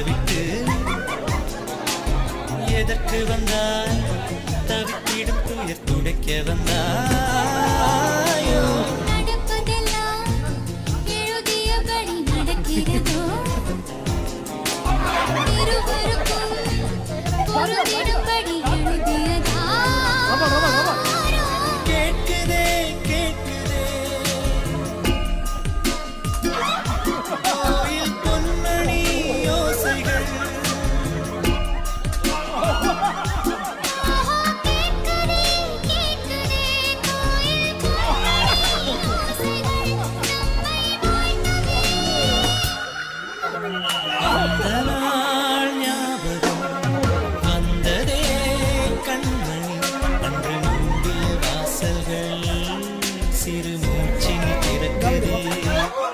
விட்டு எதற்கு வந்தாய் தவித்திடும் துயர் துடைக்க வந்தாயோ நடப்பதெல்லாம் எழுதியபடி நடக்கிறதோ இருவருக்கும் பொருந்திடும்